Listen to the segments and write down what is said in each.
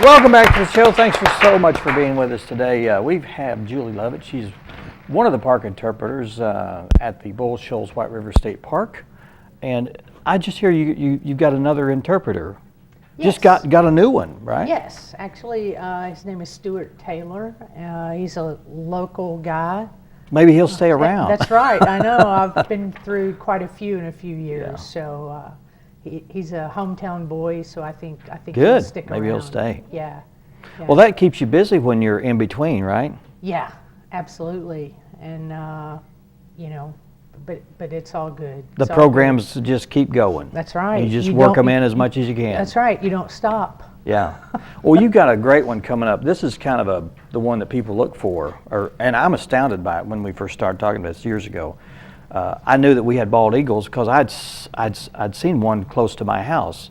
Welcome back to the show. Thanks so much for being with us today. We have Julie Lovette. She's one of the park interpreters at the Shoals White River State Park. And I just hear you've got another interpreter. Yes. Just got a new one, right? Yes, actually, his name is Stuart Taylor. He's a local guy. Maybe he'll stay around. That's right. I know. I've been through quite a few in a few years. Yeah. So he's a hometown boy. So I think Good. he'll stick around. Maybe he'll stay. Yeah. Well, that keeps you busy when you're in between, right? Yeah, absolutely. And but it's all good. The It's all programs just keep going. That's right. You just You work don't- them in as much as you can. That's right. You don't stop. Yeah. Well, you've got a great one coming up. This is kind of the one that people look for, and I'm astounded by it when we first started talking about this years ago. I knew that we had bald eagles because I'd seen one close to my house,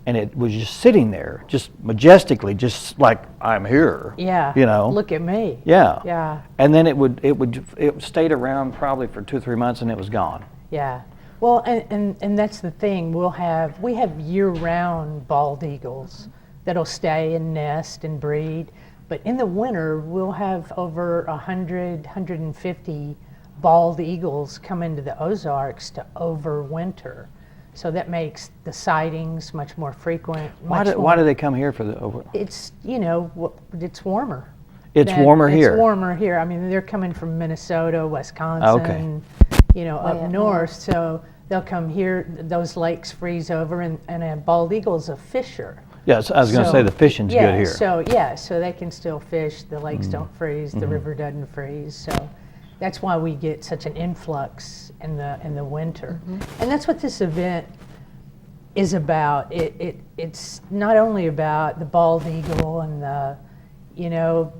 and it was just sitting there, just majestically, just like I'm here. Yeah. You know. Look at me. Yeah. Yeah. And then it stayed around probably for 2 or 3 months, and it was gone. Yeah. Well, and that's the thing. We have year-round bald eagles that'll stay and nest and breed, but in the winter we'll have over 150 bald eagles come into the Ozarks to overwinter. So that makes the sightings much more frequent. Why do they come here for the over? It's it's warmer. It's warmer here. It's warmer here. I mean, they're coming from Minnesota, Wisconsin, Okay. Up north. So they'll come here. Those lakes freeze over, and a bald eagle's a fisher. Yes, I was going to say the fishing's good here. So they can still fish. The lakes don't freeze. The river doesn't freeze. So that's why we get such an influx in the winter. And that's what this event is about. It's not only about the bald eagle and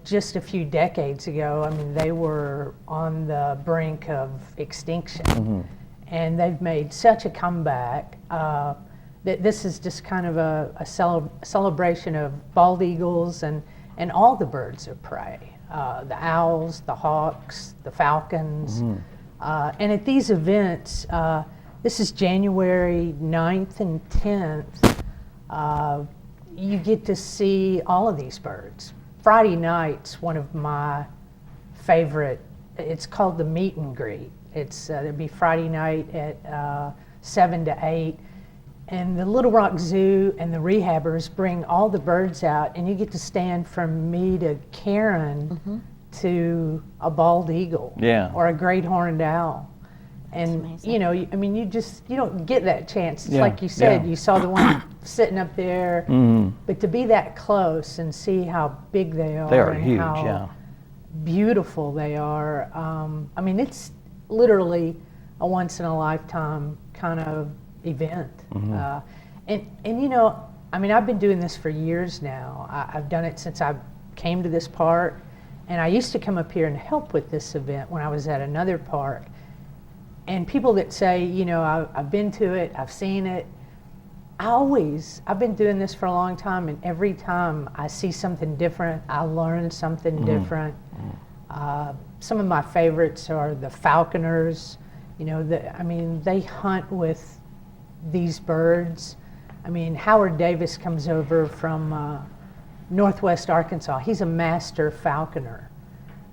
just a few decades ago, I mean, they were on the brink of extinction. And they've made such a comeback that this is just kind of a celebration of bald eagles and all the birds of prey, the owls, the hawks, the falcons. And at these events, this is January 9th and 10th, you get to see all of these birds. Friday night's one of my favorite. It's called the meet and greet. It'll be Friday night at 7 to 8. And the Little Rock Zoo and the rehabbers bring all the birds out, and you get to stand from me to Karen to a bald eagle or a great horned owl. And you don't get that chance. It's like you said, you saw the one sitting up there, but to be that close and see how big they are and huge, how beautiful they are. I mean, it's literally a once in a lifetime kind of event. I've been doing this for years now. I've done it since I came to this park, and I used to come up here and help with this event when I was at another park. And people that say, I've been to it, I've seen it, I've been doing this for a long time, and every time I see something different, I learn something different. Some of my favorites are the falconers. They hunt with these birds. I mean, Howard Davis comes over from Northwest Arkansas. He's a master falconer.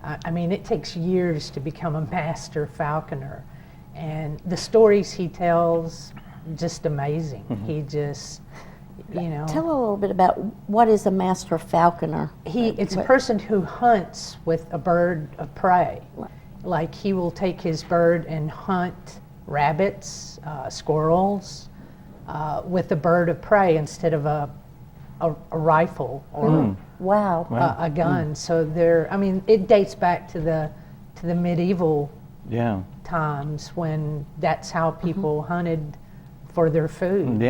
It takes years to become a master falconer. And the stories he tells, just amazing. He just, Tell a little bit about what is a master falconer. It's a person who hunts with a bird of prey. Like he will take his bird and hunt rabbits, squirrels, with a bird of prey instead of a rifle or a gun. So it dates back to the medieval times when that's how people hunted for their food.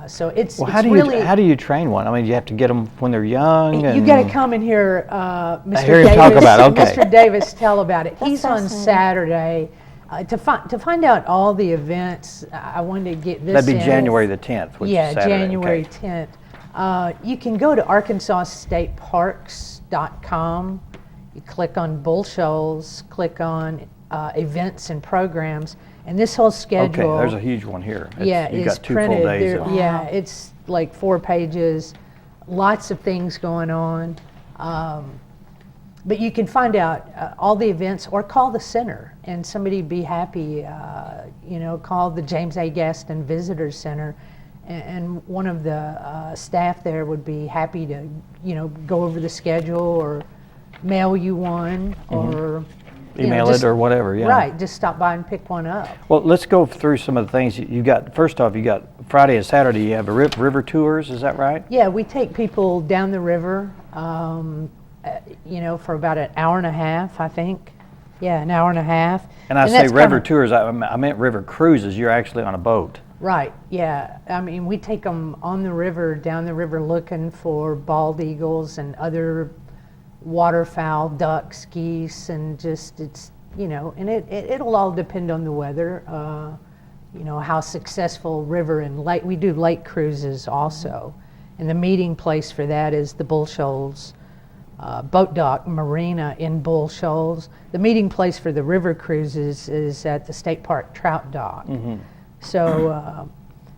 So it's how do you train one? I mean, you have to get them when they're young. You got to come and hear Mr. hear him Davis. talk about it. Okay. Mr. Davis tell about it. He's on fascinating. Saturday. To find out all the events, I wanted to get this. That'd be January the 10th. Which is Saturday. January Okay. 10th. You can go to ArkansasStateParks.com. You click on Bull Shoals, click on events and programs, and this whole schedule. Okay, there's a huge one here. You've got it's 2 printed. full days. It's like 4 pages lots of things going on. But you can find out all the events or call the center, and somebody be happy, call the James A. Gaston Visitor Center, and one of the staff there would be happy to, go over the schedule or mail you one or Email it or whatever, yeah. Right, just stop by and pick one up. Well, let's go through some of the things you got. First off, you got Friday and Saturday, you have a river tours, is that right? Yeah, we take people down the river, for about an hour and a half, I think. Yeah, an hour and a half. And I say river tours, I meant river cruises. You're actually on a boat. Right, yeah. I mean, we take them on the river, down the river, looking for bald eagles and other waterfowl, ducks, geese, and just and it'll all depend on the weather. How successful river and lake. We do lake cruises also, and the meeting place for that is the Shoals boat dock marina in Shoals. The meeting place for the river cruises is at the State Park Trout Dock. Mm-hmm. So,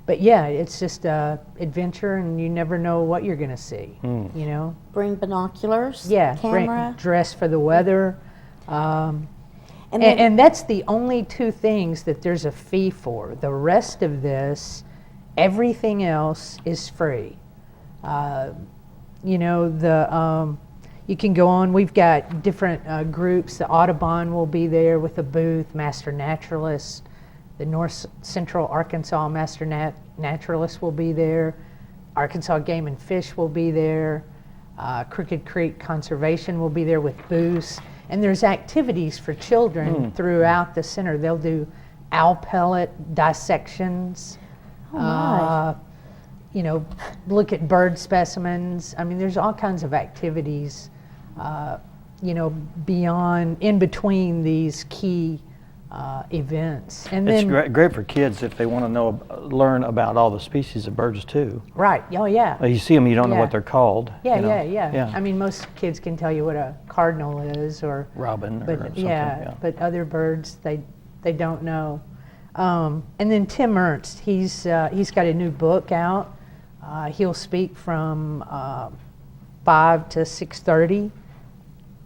but yeah, it's just adventure, and you never know what you're going to see. Bring binoculars. Yeah, camera. Dress for the weather. And that's the only two things that there's a fee for. The rest of this, everything else is free. You can go on. We've got different groups. The Audubon will be there with a booth. Master Naturalists, the North Central Arkansas Master Naturalists will be there. Arkansas Game and Fish will be there. Crooked Creek Conservation will be there with booths. And there's activities for children throughout the center. They'll do owl pellet dissections. Oh, nice. Look at bird specimens. I mean, there's all kinds of activities, beyond, in between these key events. And it's then, great for kids if they want to learn about all the species of birds too. Right. Oh, yeah. You see them, you don't know Yeah. what they're called. Yeah. I mean, most kids can tell you what a cardinal is, or Robin or but something. yeah, but other birds they don't know. And then Tim Ernst, he's got a new book out. He'll speak from 5 to 6:30.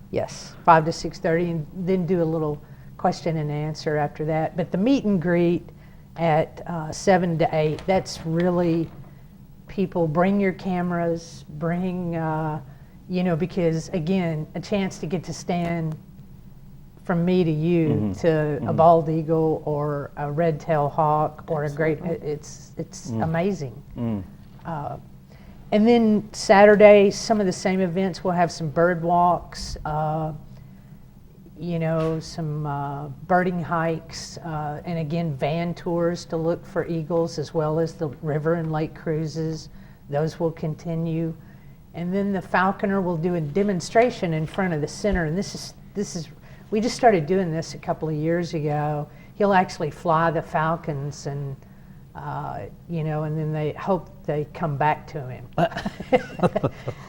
Yes, 5 to 6:30, and then do a little question and answer after that. But the meet and greet at 7 to 8, that's really people bring your cameras, bring, because again, a chance to get to stand from me to you to a bald eagle or a red-tailed hawk or a great, it's amazing. And then Saturday, some of the same events, we'll have some bird walks, some birding hikes, and again, van tours to look for eagles, as well as the river and lake cruises. Those will continue. And then the falconer will do a demonstration in front of the center, and this is we just started doing this a couple of years ago. He'll actually fly the falcons, and and then they hope they come back to him.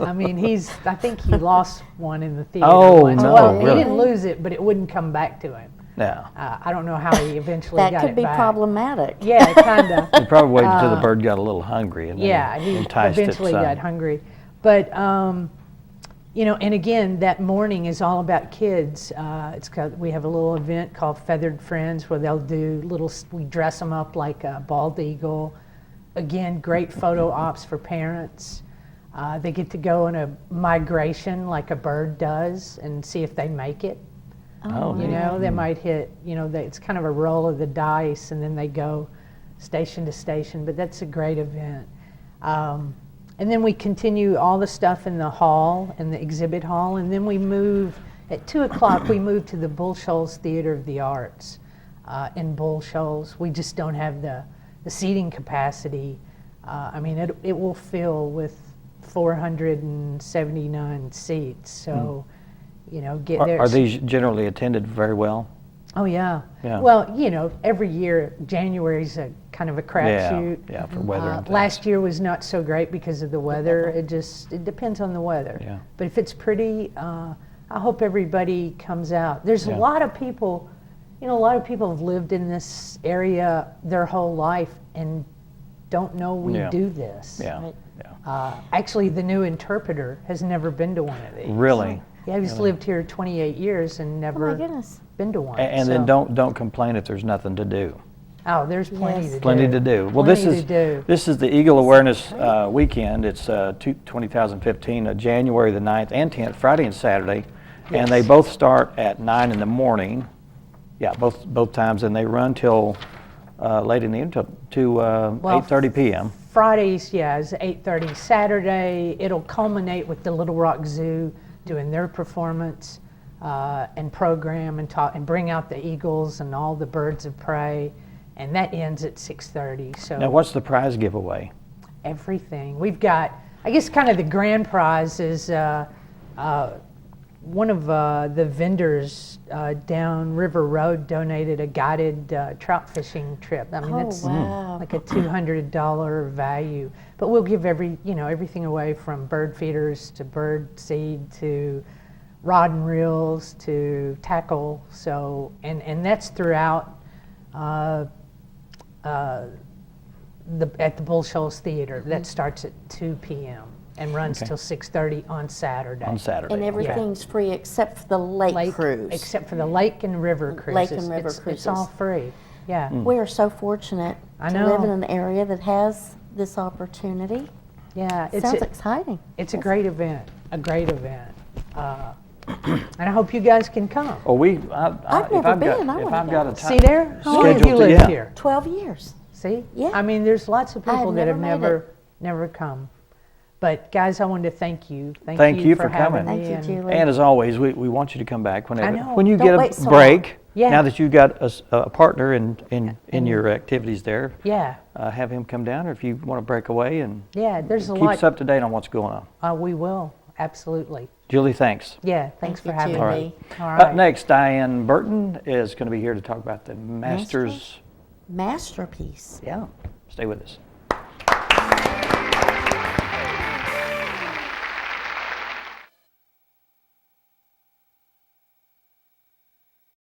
I mean, I think he lost one in the theater. Oh, once. no, Well, really? he didn't lose it, but it wouldn't come back to him. Yeah. I don't know how he eventually got it back. That could be problematic. Yeah, kind of. You probably waited until the bird got a little hungry and then Yeah, he enticed eventually it some. got hungry. But, and again, that morning is all about kids. We have a little event called Feathered Friends where they'll do we dress them up like a bald eagle. Again, great photo ops for parents. They get to go on a migration like a bird does and see if they make it. Oh, They might hit, it's kind of a roll of the dice, and then they go station to station, but that's a great event. And then we continue all the stuff in the hall, in the exhibit hall, and then we move, at 2 o'clock, we move to the Shoals Theater of the Arts in Shoals. We just don't have the seating capacity. It will fill with 479 seats, so, get there. Are these generally attended very well? Oh, yeah. Yeah. Well, every year, January's a kind of a crapshoot. Yeah, for weather and things. Last year was not so great because of the weather. It depends on the weather. Yeah. But if it's pretty, I hope everybody comes out. There's a lot of people, a lot of people have lived in this area their whole life and don't know we Yeah. do this. Yeah, Right. yeah. Actually, the new interpreter has never been to one of these. Really? Yeah, he's lived here 28 years and Oh, my never goodness. been to one. And then so- don't complain if there's nothing to do. Oh, there's plenty Yes. to do. Plenty to do. Well, Plenty this to do. is the Eagle Awareness Weekend. It's 2015, January the 9th and 10th, Friday and Saturday, and they both start at 9 in the morning. Yeah, both times, and they run till late in the evening, to 8:30 p.m. Fridays, yeah, is 8:30. Saturday, it'll culminate with the Little Rock Zoo doing their performance and program and talk and bring out the eagles and all the birds of prey, and that ends at 6:30. So Now, what's the prize giveaway? everything we've got, I guess, kind of the grand prize is one of the vendors down River Road donated a guided trout fishing trip. I mean, Oh, that's wow. like a $200 value. But we'll give everything away from bird feeders to bird seed to rod and reels to tackle. So, and that's throughout at the Bull Shoals Theater. That starts at 2 p.m. and runs Okay. till 6:30 on Saturday. On Saturday. And okay. everything's free except for the lake cruise. Except for the lake and river cruises. Lake and river It's all cruises. free. Yeah. We are so fortunate I to live in know. an area that has this opportunity. Yeah. Sounds exciting. It's a great event. A great event. And I hope you guys can come. Well, I've never been. I if wanna I've got go. a time. See there? How long have scheduled you to- lived yeah. here? 12 years. See? Yeah. I mean, there's lots of I have people that have never made never come. But guys, I wanted to thank you. Thank you for having coming. me. Thank you, and- Julie. And as always, we want you to come back whenever. know. When you Don't get wait a so break, Yeah. now that you've got a partner in your activities there, Yeah. have him come down, or if you want to break away and Yeah, there's a keep lot. us up to date on what's going on. We will. Absolutely. Julie, thanks. Yeah, thanks for Thank you, having Julie. me. All Up right. next, Diane Burton is going to be here to talk about the Masters. Masterpiece. Yeah, stay with us.